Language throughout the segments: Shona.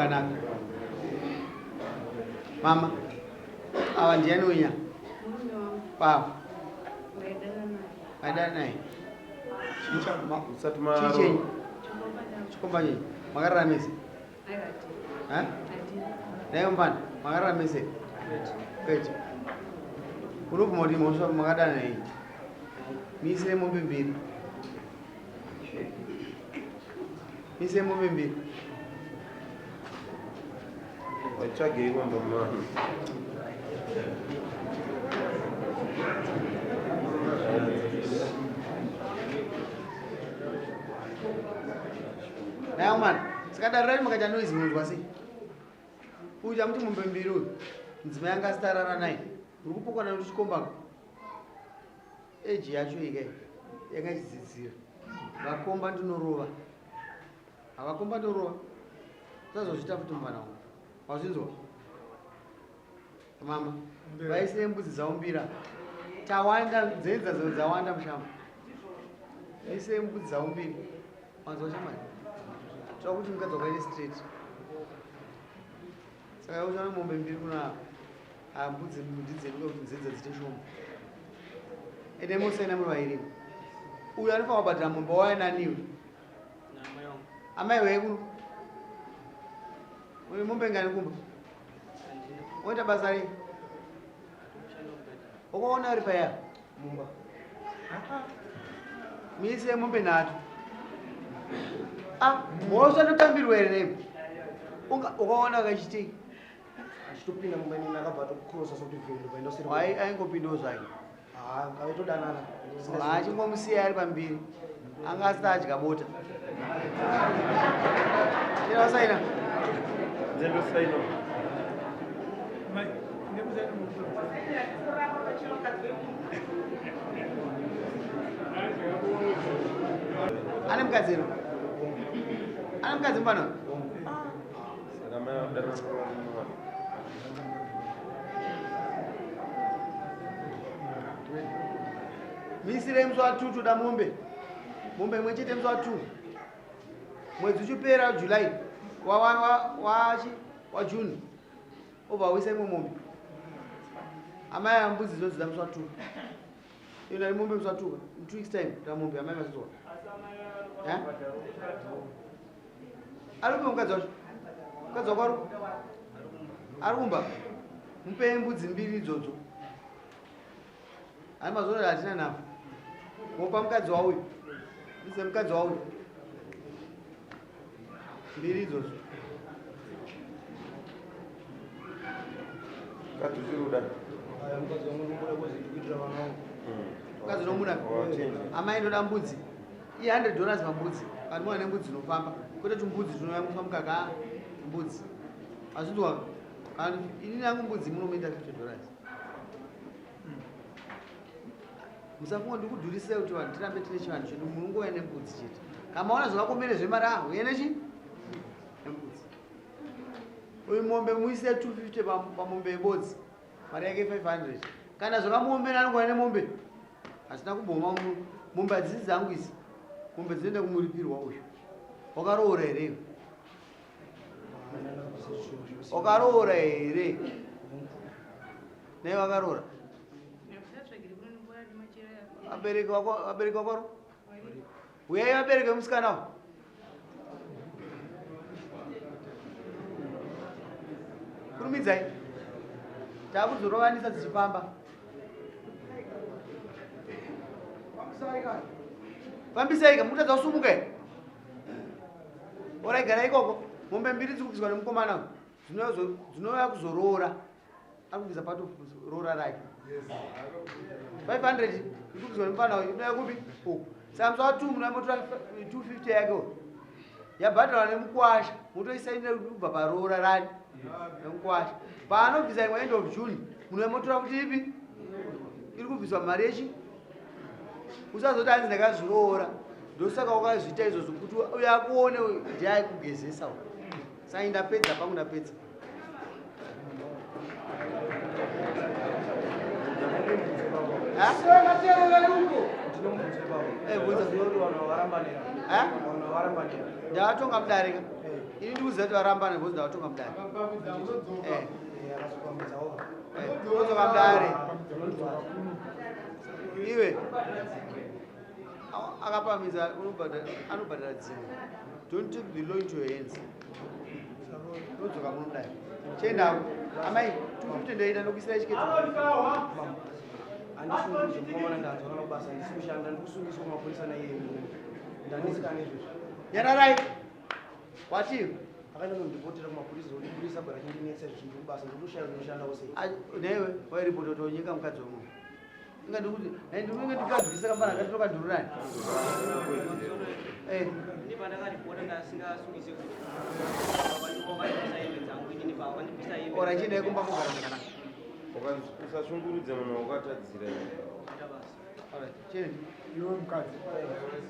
zvakanaka. Mama, ava ndiani unya? Baba. Maidana naye. Chichenyi. Chikomba nyenyi. Makararamise? Ha? Nayo mbana, makararamise? Kwete. Unobvuma kuti mhosva makadana naye. Miisire mombe mbiri. Miisire mombe mbiri. Wachagei kwamba mwana. Nayo mwana, sakadarirai makaita noizi munzwa sei? Uyu chamuti mombe mbiri uyu, mudzimai anga asitarara naye. Uri kupokwana kuti chikombako. Eji yacho ikai, yakachidzidzira. Vakomba ndinorova. Havakomba ndorova. Tazozvita futi mufana wangu. Wazvinzwa? Mama, vaisire mbudzi dzaumbira. Tawanda, dzenza dzawanda mushamba. Vaisire mbudzi dzaumbira. Wanzwa shamari? Tova kuti mukadzi wakaite straight. Saka uchaona mombe mbiri kuna mbudzi ndidzedu kuti dzenza dzite shoma. Ende mosaina muri vairiwo. Uyu anofanira kubhadhira mombe wauya naniwe. Amai weku. Uyu mombe ngani kumba? Unoita basa rei? Ukaona uri paya? Mumba. Muise mombe nhatu. Mhosva notambirwa here newe? Ukaona akachitei? Achitopinda mumba inini akabva atokrosa sokuti vhendo paindosiri. Aingopindawo zvake. Ngavetodanana. Achingomusiya ari pambiri. Anga asita adya bota. Ina wasaina? Nzendo saino. Ane mukadzi ino? Ane mukadzi mupano? Misire musi wa2 toda mombe. Mombe imwe chete musi wa2. Mwedzi uchipera July. Wa June. Obva wisa imwe mombe. Amai ambudzi dzinodzida musi wa2. Ino ari mombe musi wa2. In 2 weeks time toda mombe amai masizwa. Ari kupe mukadzi wacho? Mukadzi wako ari kumba? Mupe mbudzi mbiri idzodzo. Ari mazuva hatina navo. Mopa mukadzi wauyu. Ise mukadzi wauyu. Mbiri idzodzo. Mukadzi uchiruda. Mukadzi unomuna. Amai ndoda mbudzi. $100 pambudzi. Kana mwana nembudzi inofamba. Kwete tumbudzi tunoyamwiswa mukaka mbudzi. Azvizwa kana inini yangu mbudzi munomuita $50. Musafunga ndikudhurisira kuti vanhu tirambe tine chivanhu chedu munongouya nembudzi chete. Kana maona zvakakomere zvemari uye nechi? Nembudzi. Uyu mombe muise 250 pamombe yebodzi. Mari yake 500. Kana zvakamuombera anongouya nemombe. Hasina kumboma mombe hadzisi dzangu idzi. Mombe dzinoenda kumuripirwa uyu. Wakaroora here? Wakaroora here? Nei wakaroora? Abereki wako? Uyai abereki vemusikana uyu. Kurumidzai. Takuzorovanisa dzichifamba. Fambisai mutadza kusumuka here. Oraigara ikoko. Mombe mbiri dzikubviswa nemukomana uyu. Dzinouya kuzoroora. Ari kubvisa pato roora rake. 500 ikubviswa nemufana uyu. Inoya kupi? Saka musi wa2 munoyamotora 250 yake uyu. Yabhadharwa nemukwasha. Mutoisainira kubva paroora rani. Nemukwasha. Paanobvisa imwe end of June. Munoyamotora kuti ipi? Iri kubviswa mari yechi? Usazoti hanzi ndakazviroora. Ndosaka wakazviita izvozvo kuti uye akuone ndiye kugezesa uyu. Saka ndapedza pangu ndapedza. Ndakatonga mudarika. ini ndikuzati varambane bhozi ndavatonga mudare akazokwamidzawo ozoka mudare iwe akapamidza anobhadhara dzimwe. Don't take the law into your hands. Nodzoka munodai chiendako amai 250 ndoita ndokuisira chikedzo handisungudze mukomana ndanzwa kana kubasa ndisi kushanda ndikusungisa kumapurisa naiye ndandisika nezvezvo nyararai kwatiwe akaenda kundipotera kumapurisa kuti purisa bwana chindinetsa zvindiri kubasa ndikushaya ndinoshandawo sei newe wairipota kuti wanyika mukadzi womwe inga ndikuti ndinenge ndikadzivisa kambana akatoka ndururani ora chidai kumba kugara zvakanaka usashungurudze munhu wakatadzira chini iwe mukadzi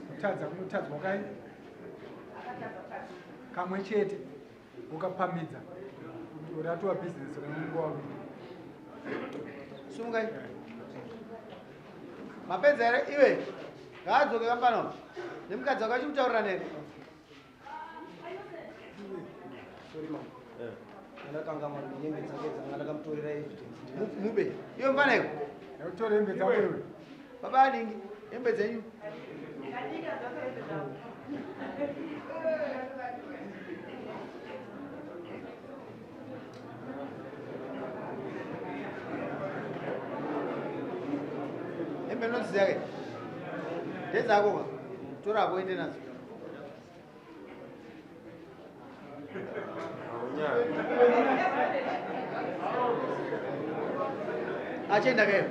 kutadza kunotadzwa kai kamwe chete ukapamidza uratiwa bhizinesi remungu wako sungai mapedza here iwe ngaadzoke kambano nemukadzi wako achikutaurira nene sori mama ndakanga mwana hembe dzake dzanga ndakamutorera evidence mube iwe mfaneko yakutora hembe dzako iwe baba adingi hembe dzenyu hembe nodzidzake ndedzako torako ende nadzo achienda kayo